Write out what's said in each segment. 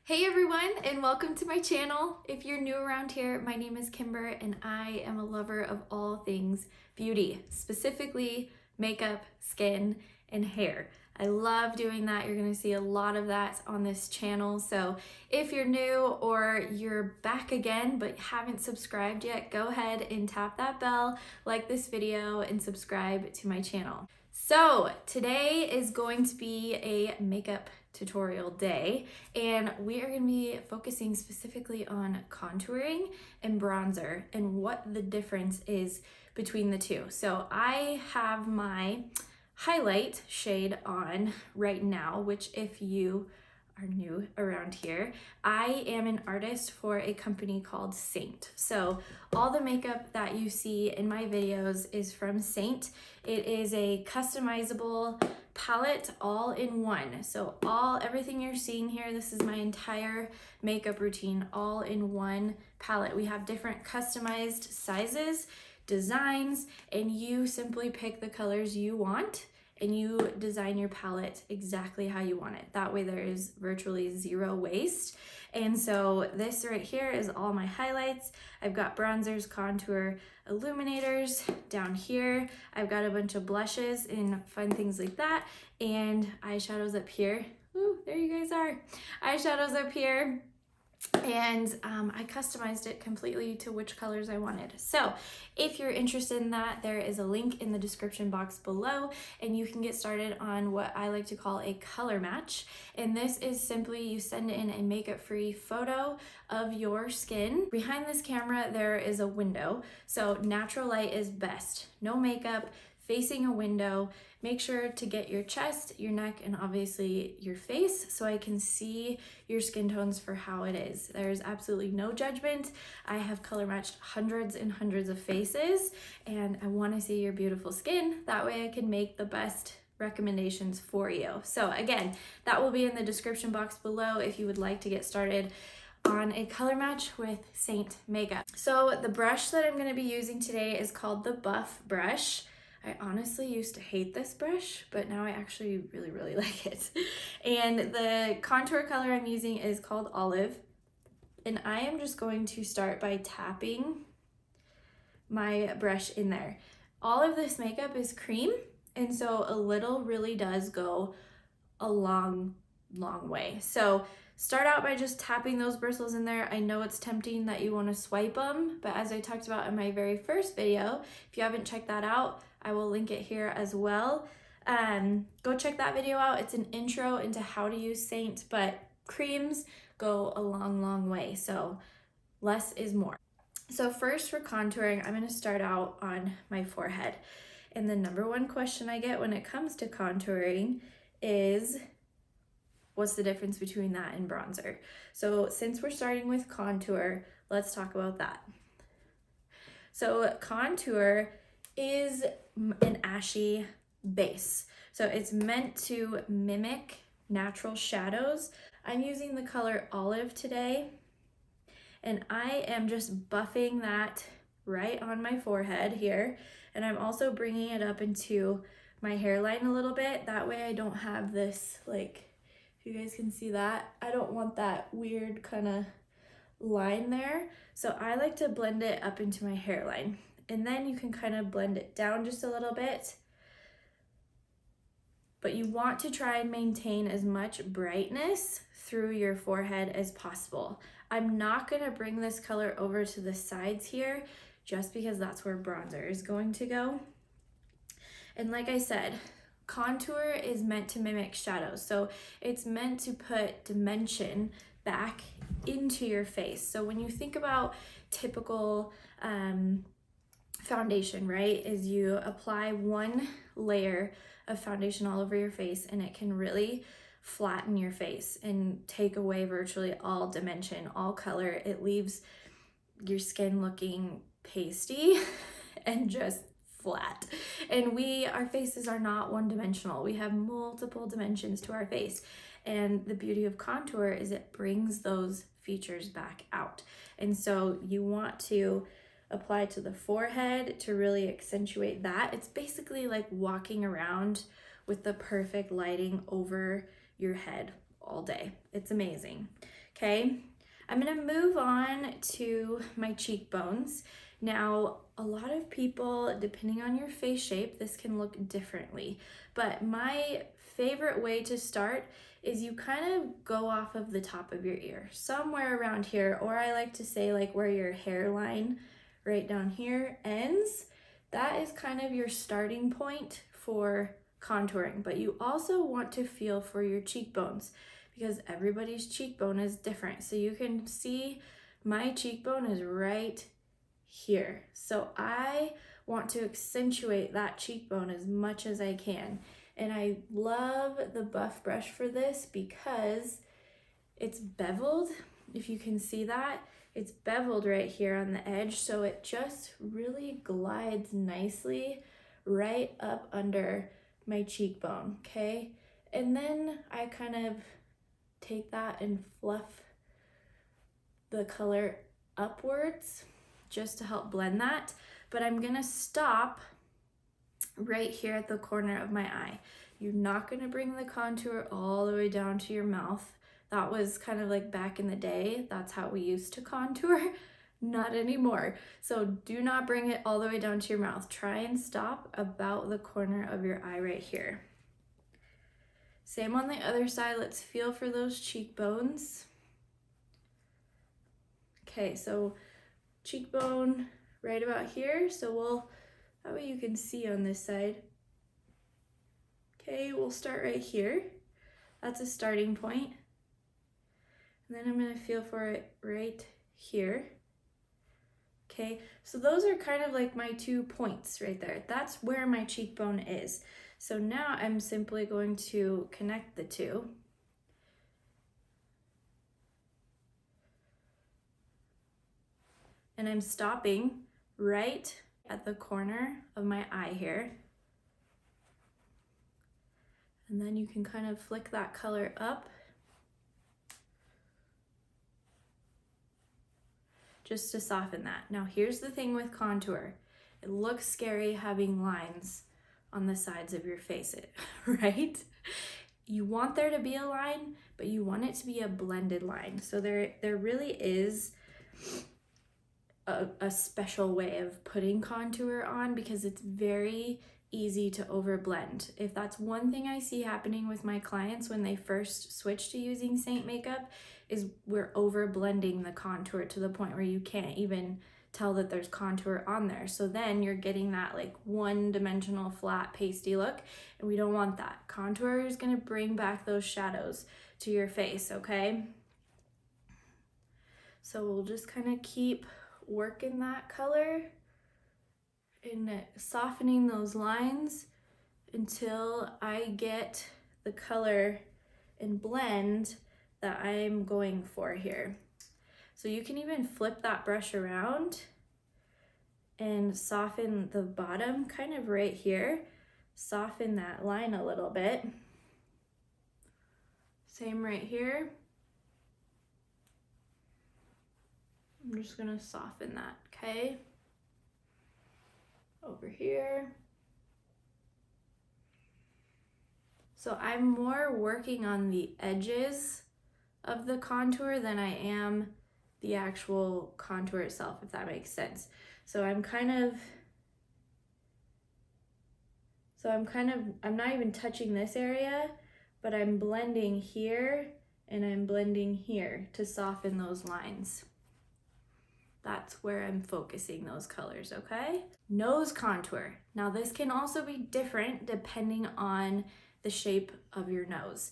Hey everyone, and welcome to my channel. If you're new around here, my name is Kimber and I am a lover of all things beauty, specifically makeup, skin, and hair. I love doing that. You're gonna see a lot of that on this channel. So if you're new or you're back again but haven't subscribed yet, go ahead and tap that bell, like this video, and subscribe to my channel. So today is going to be a makeup tutorial day, and we are going to be focusing specifically on contouring and bronzer and what the difference is between the two. So I have my highlight shade on right now, which if you are new around here, I am an artist for a company called Saint. So all the makeup that you see in my videos is from Saint. It is a customizable palette all in one. So everything you're seeing here, this is my entire makeup routine all in one palette. We have different customized sizes, designs, and you simply pick the colors you want and you design your palette exactly how you want it. That way there is virtually zero waste. And so this right here is all my highlights. I've got bronzers, contour, illuminators down here. I've got a bunch of blushes and fun things like that, and eyeshadows up here. Ooh, there you guys are. Eyeshadows up here. And I customized it completely to which colors I wanted. So if you're interested in that, there is a link in the description box below, and you can get started on what I like to call a color match. And this is simply you send in a makeup-free photo of your skin. Behind this camera, there is a window. So natural light is best. No makeup, facing a window. Make sure to get your chest, your neck, and obviously your face so I can see your skin tones for how it is. There's absolutely no judgment. I have color matched hundreds and hundreds of faces, and I want to see your beautiful skin. That way I can make the best recommendations for you. So again, that will be in the description box below if you would like to get started on a color match with Saint Makeup. So the brush that I'm going to be using today is called the Buff brush. I honestly used to hate this brush, but now I actually really like it. And the contour color I'm using is called Olive. And I am just going to start by tapping my brush in there. All of this makeup is cream, and so a little really does go a long way. So start out by just tapping those bristles in there. I know it's tempting that you want to swipe them, but as I talked about in my very first video, if you haven't checked that out, I will link it here as well. Go check that video out. It's an intro into how to use Saint, but creams go a long way, so less is more. So first for contouring, I'm going to start out on my forehead. And the number one question I get when it comes to contouring is, what's the difference between that and bronzer? So since we're starting with contour, let's talk about that. So contour is an ashy base. So it's meant to mimic natural shadows. I'm using the color Olive today, and I am just buffing that right on my forehead here. And I'm also bringing it up into my hairline a little bit. That way I don't have this, like, if you guys can see that, I don't want that weird kind of line there. So I like to blend it up into my hairline. And then you can kind of blend it down just a little bit. But you want to try and maintain as much brightness through your forehead as possible. I'm not gonna bring this color over to the sides here just because that's where bronzer is going to go. And like I said, contour is meant to mimic shadows. So it's meant to put dimension back into your face. So when you think about typical foundation, right, is you apply one layer of foundation all over your face, and it can really flatten your face and take away virtually all dimension, all color. It leaves your skin looking pasty and just flat. And our faces are not one-dimensional. We have multiple dimensions to our face. And the beauty of contour is it brings those features back out. And so you want to apply to the forehead to really accentuate that. It's basically like walking around with the perfect lighting over your head all day. It's amazing. Okay, I'm gonna move on to my cheekbones. Now, a lot of people, depending on your face shape, this can look differently, but my favorite way to start is you kind of go off of the top of your ear, somewhere around here, or I like to say like where your hairline right down here ends. That is kind of your starting point for contouring, but you also want to feel for your cheekbones because everybody's cheekbone is different. So you can see my cheekbone is right here. So I want to accentuate that cheekbone as much as I can. And I love the Buff Brush for this because it's beveled. If you can see that, it's beveled right here on the edge. So it just really glides nicely right up under my cheekbone, okay? And then I kind of take that and fluff the color upwards just to help blend that. But I'm gonna stop right here at the corner of my eye. You're not gonna bring the contour all the way down to your mouth. That was kind of like back in the day, that's how we used to contour. Not anymore. So do not bring it all the way down to your mouth. Try and stop about the corner of your eye right here. Same on the other side. Let's feel for those cheekbones. Okay, so cheekbone right about here. So that way you can see on this side. Okay, we'll start right here. That's a starting point. And then I'm gonna feel for it right here. Okay, so those are kind of like my 2 points right there. That's where my cheekbone is. So now I'm simply going to connect the two. And I'm stopping right at the corner of my eye here. And then you can kind of flick that color up just to soften that. Now here's the thing with contour. It looks scary having lines on the sides of your face, right? You want there to be a line, but you want it to be a blended line. So there really is a special way of putting contour on because it's very easy to overblend. If that's one thing I see happening with my clients when they first switch to using Saint makeup, is we're overblending the contour to the point where you can't even tell that there's contour on there. So then you're getting that like one-dimensional flat pasty look, and we don't want that. Contour is gonna bring back those shadows to your face, okay? So we'll just kind of keep working that color and softening those lines until I get the color and blend that I'm going for here. So you can even flip that brush around and soften the bottom kind of right here. Soften that line a little bit. Same right here. I'm just gonna soften that, okay? Over here. So I'm more working on the edges of the contour than I am the actual contour itself, if that makes sense. So I'm not even touching this area, but I'm blending here and I'm blending here to soften those lines. That's where I'm focusing those colors, okay? Nose contour. Now this can also be different depending on the shape of your nose.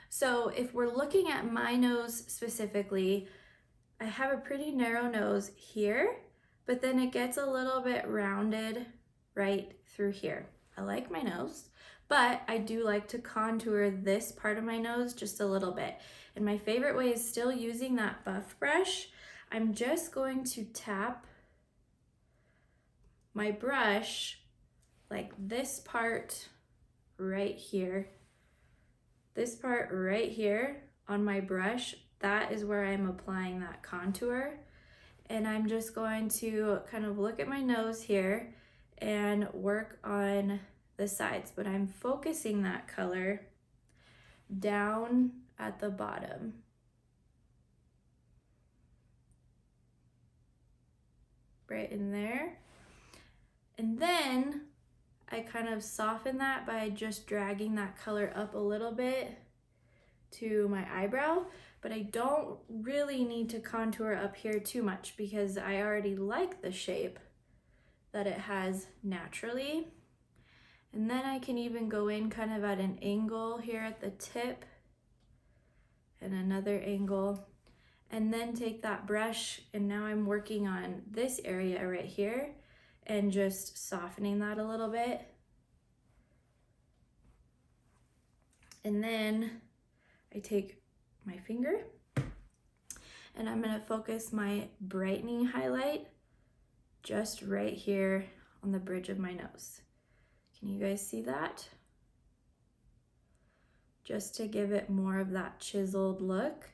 So if we're looking at my nose specifically, I have a pretty narrow nose here, but then it gets a little bit rounded right through here. I like my nose, but I do like to contour this part of my nose just a little bit. And my favorite way is still using that Buff Brush. I'm just going to tap my brush like this part right here. This part right here on my brush, that is where I'm applying that contour. And I'm just going to kind of look at my nose here and work on the sides, but I'm focusing that color down at the bottom. right in there. And then I kind of soften that by just dragging that color up a little bit to my eyebrow, but I don't really need to contour up here too much because I already like the shape that it has naturally. And then I can even go in kind of at an angle here at the tip and another angle, and then take that brush, and now I'm working on this area right here and just softening that a little bit. And then I take my finger and I'm gonna focus my brightening highlight just right here on the bridge of my nose. Can you guys see that? Just to give it more of that chiseled look.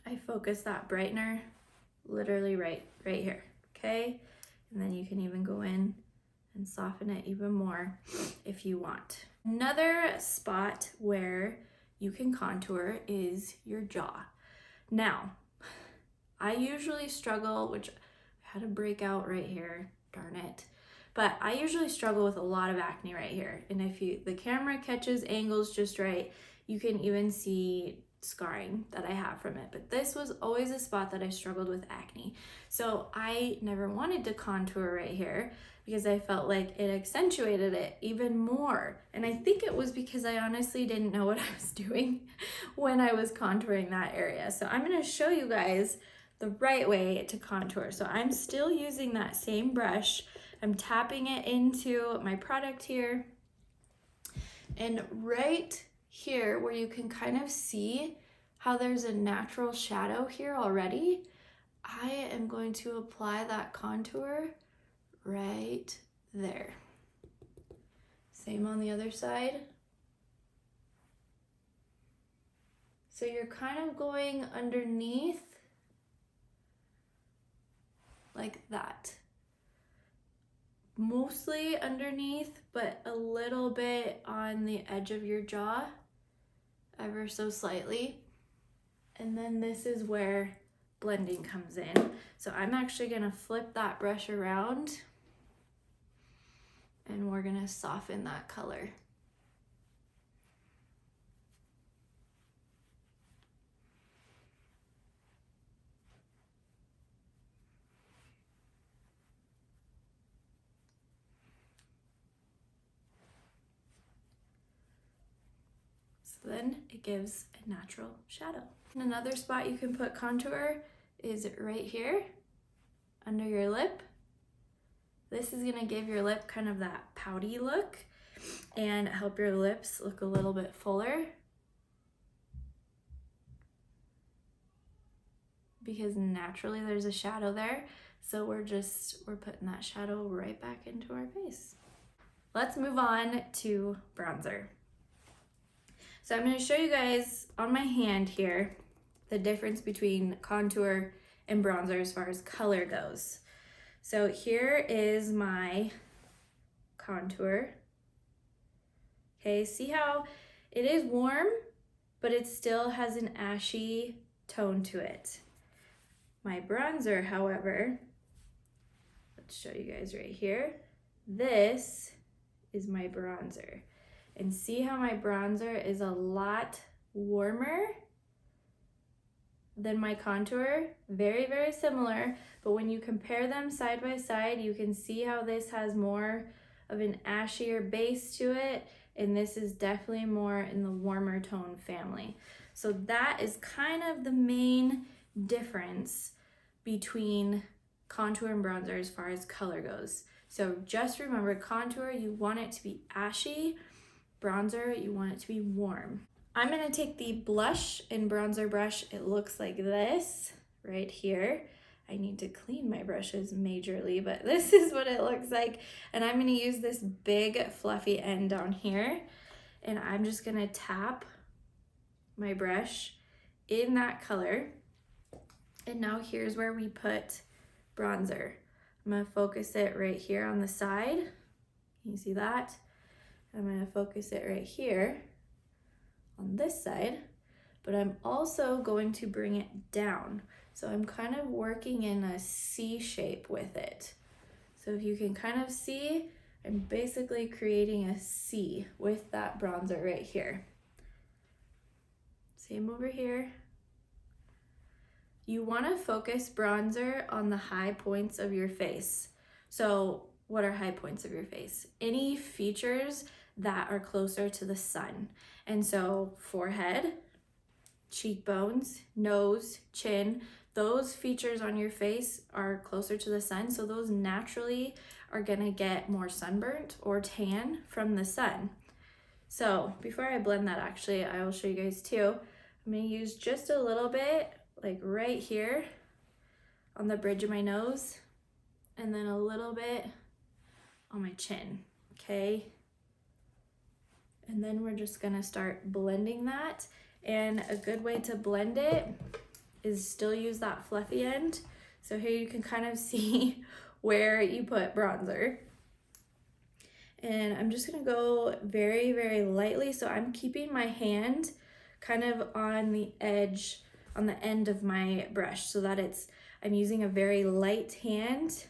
I focus that brightener literally right here, okay? And then you can even go in and soften it even more if you want. Another spot where you can contour is your jaw. Now, I usually struggle, which I had a breakout right here, darn it. But I usually struggle with a lot of acne right here. And if the camera catches angles just right, you can even see scarring that I have from it. But this was always a spot that I struggled with acne. So I never wanted to contour right here because I felt like it accentuated it even more. And I think it was because I honestly didn't know what I was doing when I was contouring that area. So I'm gonna show you guys the right way to contour. So I'm still using that same brush. I'm tapping it into my product here. And right here where you can kind of see how there's a natural shadow here already, I am going to apply that contour right there. Same on the other side. So you're kind of going underneath like that. Mostly underneath, but a little bit on the edge of your jaw, ever so slightly. And then this is where blending comes in. So I'm actually gonna flip that brush around and we're gonna soften that color. So then it gives a natural shadow. And another spot you can put contour is right here under your lip. This is gonna give your lip kind of that pouty look and help your lips look a little bit fuller, because naturally there's a shadow there. So we're putting that shadow right back into our face. Let's move on to bronzer. So I'm gonna show you guys on my hand here the difference between contour and bronzer as far as color goes. So here is my contour. Okay, see how it is warm, but it still has an ashy tone to it. My bronzer, however, let's show you guys right here. This is my bronzer. And see how my bronzer is a lot warmer than my contour? Very, very similar, but when you compare them side by side, you can see how this has more of an ashier base to it, and this is definitely more in the warmer tone family. So that is kind of the main difference between contour and bronzer as far as color goes. So just remember, contour, you want it to be ashy. Bronzer, you want it to be warm. I'm gonna take the blush and bronzer brush. It looks like this right here. I need to clean my brushes majorly, but this is what it looks like. And I'm gonna use this big fluffy end down here, and I'm just gonna tap my brush in that color. And now here's where we put bronzer. I'm gonna focus it right here on the side. Can you see that? I'm gonna focus it right here on this side, but I'm also going to bring it down. So I'm kind of working in a C shape with it. So if you can kind of see, I'm basically creating a C with that bronzer right here. Same over here. You want to focus bronzer on the high points of your face. So what are high points of your face? Any features that are closer to the sun. And so forehead, cheekbones, nose, chin, those features on your face are closer to the sun, so those naturally are gonna get more sunburnt or tan from the sun. So before I blend that, actually, I will show you guys too. I'm gonna use just a little bit, like right here on the bridge of my nose, and then a little bit on my chin, okay? And then we're just gonna start blending that. And a good way to blend it is still use that fluffy end. So here you can kind of see where you put bronzer. And I'm just gonna go very, very lightly. So I'm keeping my hand kind of on the edge, on the end of my brush, so that I'm using a very light hand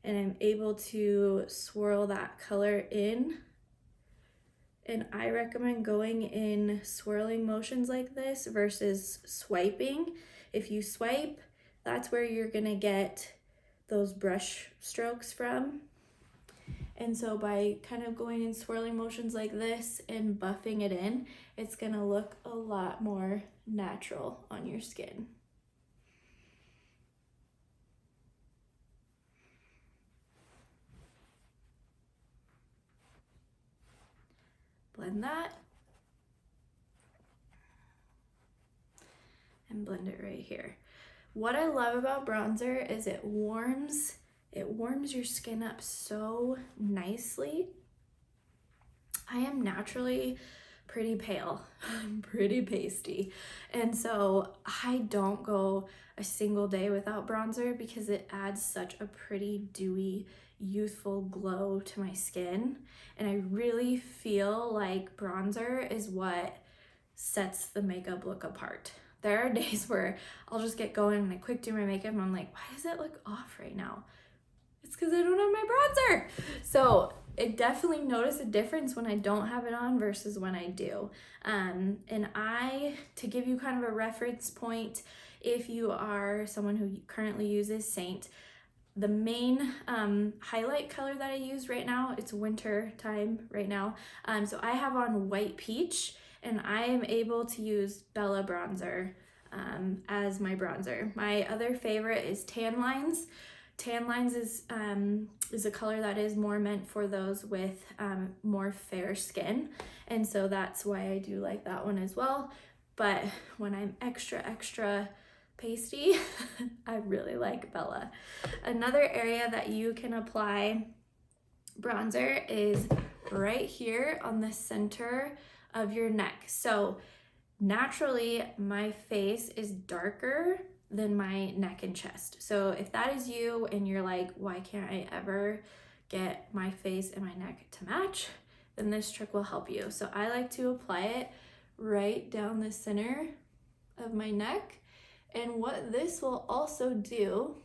and I'm able to swirl that color in. And I recommend going in swirling motions like this versus swiping. If you swipe, that's where you're gonna get those brush strokes from. And so by kind of going in swirling motions like this and buffing it in, it's gonna look a lot more natural on your skin. Blend that. And blend it right here. What I love about bronzer is it warms your skin up so nicely. I am naturally pretty pale. I'm pretty pasty. And so I don't go a single day without bronzer because it adds such a pretty dewy, youthful glow to my skin. And I really feel like bronzer is what sets the makeup look apart. There are days where I'll just get going and I quick do my makeup and I'm like, why does it look off right now? It's because I don't have my bronzer. So I definitely notice a difference when I don't have it on versus when I do. And to give you kind of a reference point, if you are someone who currently uses Saint, the main highlight color that I use right now, it's winter time right now. So I have on White Peach, and I am able to use Bella bronzer as my bronzer. My other favorite is Tan Lines. Tan Lines is a color that is more meant for those with more fair skin, and so that's why I do like that one as well. But when I'm extra pasty, I really like Bella. Another area that you can apply bronzer is right here on the center of your neck. So naturally, my face is darker than my neck and chest. So if that is you and you're like, why can't I ever get my face and my neck to match, then this trick will help you. So I like to apply it right down the center of my neck. And what this will also do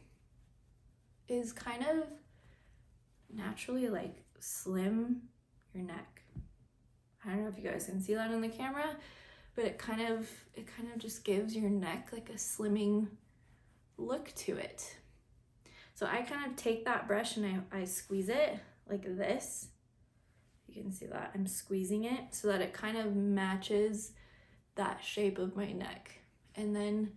is kind of naturally like slim your neck. I don't know if you guys can see that on the camera, but it kind of just gives your neck like a slimming look to it. So I kind of take that brush and I squeeze it like this. You can see that I'm squeezing it so that it kind of matches that shape of my neck. And then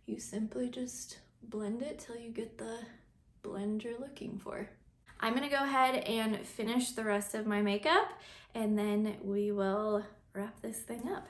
you simply just blend it till you get the blend you're looking for. I'm gonna go ahead and finish the rest of my makeup and then we will wrap this thing up.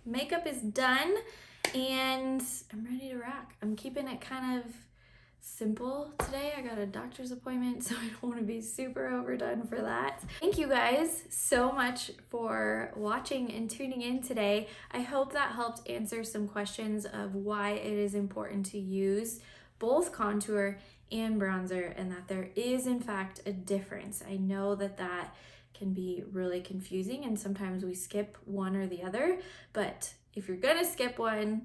makeup is done and I'm ready to rock. I'm keeping it kind of simple today. I got a doctor's appointment, so I don't want to be super overdone for that. Thank you guys so much for watching and tuning in today. I hope that helped answer some questions of why it is important to use both contour and bronzer, and that there is in fact a difference. I know that can be really confusing and sometimes we skip one or the other, but if you're gonna skip one,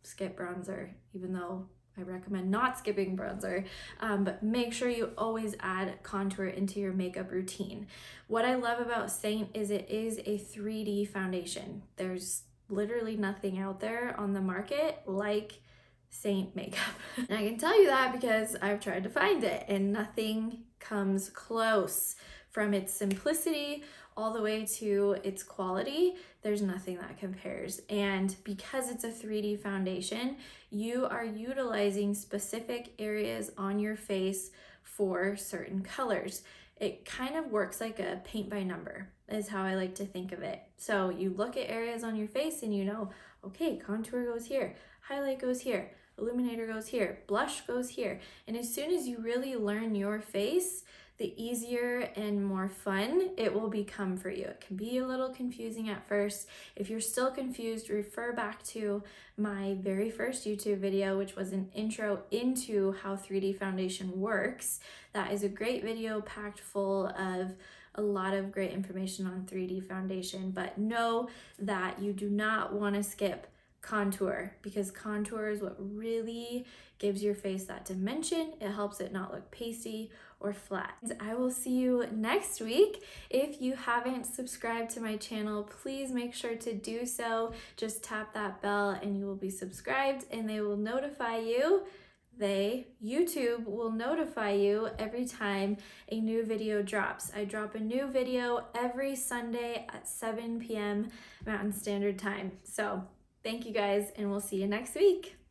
skip bronzer, even though I recommend not skipping bronzer, but make sure you always add contour into your makeup routine. What I love about Saint is it is a 3D foundation. There's literally nothing out there on the market like Saint makeup. And I can tell you that because I've tried to find it and nothing comes close. From its simplicity all the way to its quality, there's nothing that compares. And because it's a 3D foundation, you are utilizing specific areas on your face for certain colors. It kind of works like a paint by number is how I like to think of it. So you look at areas on your face and you know, okay, contour goes here, highlight goes here, illuminator goes here, blush goes here. And as soon as you really learn your face, the easier and more fun it will become for you. It can be a little confusing at first. If you're still confused, refer back to my very first YouTube video, which was an intro into how 3D foundation works. That is a great video packed full of a lot of great information on 3D foundation, but know that you do not want to skip contour, because contour is what really gives your face that dimension. It helps it not look pasty or flat. I will see you next week. If you haven't subscribed to my channel, please make sure to do so. Just tap that bell and you will be subscribed and they will notify you. YouTube will notify you every time a new video drops. I drop a new video every Sunday at 7 p.m. Mountain Standard Time. So thank you guys, and we'll see you next week.